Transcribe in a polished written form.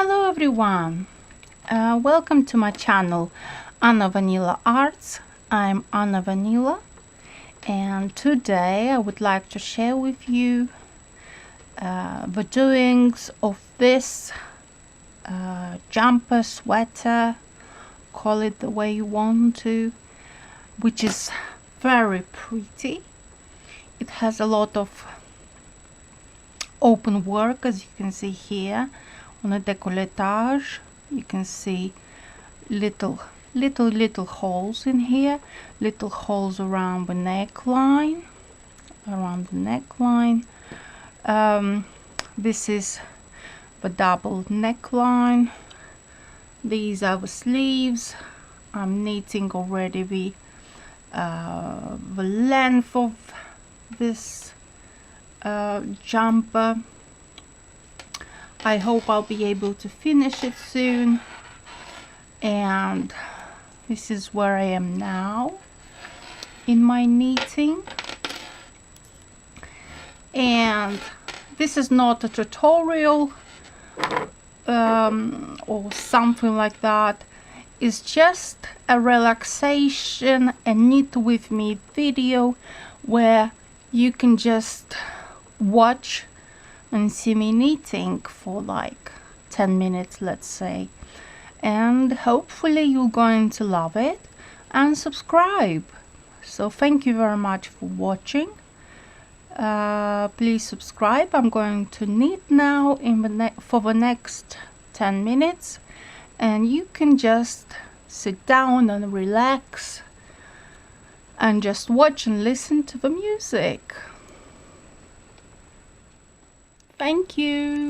Hello everyone, welcome to my channel Anna Vanila Arts. I'm Anna Vanila, and today I would like to share with you the doings of this jumper, sweater, call it the way you want to, which is very pretty. It has a lot of open work, as you can see here. On the décolletage you can see little holes in here, little holes around the neckline, this is the double neckline. These are the sleeves. I'm knitting already the length of this jumper. I hope I'll be able to finish it soon. And this is where I am now in my knitting. And this is not a tutorial or something like that. It's just a relaxation and knit with me video where you can just watch and see me knitting for like 10 minutes, let's say, and hopefully you're going to love it and subscribe. So thank you very much for watching. Please subscribe. I'm going to knit now for the next 10 minutes, and you can just sit down and relax and just watch and listen to the music. Thank you.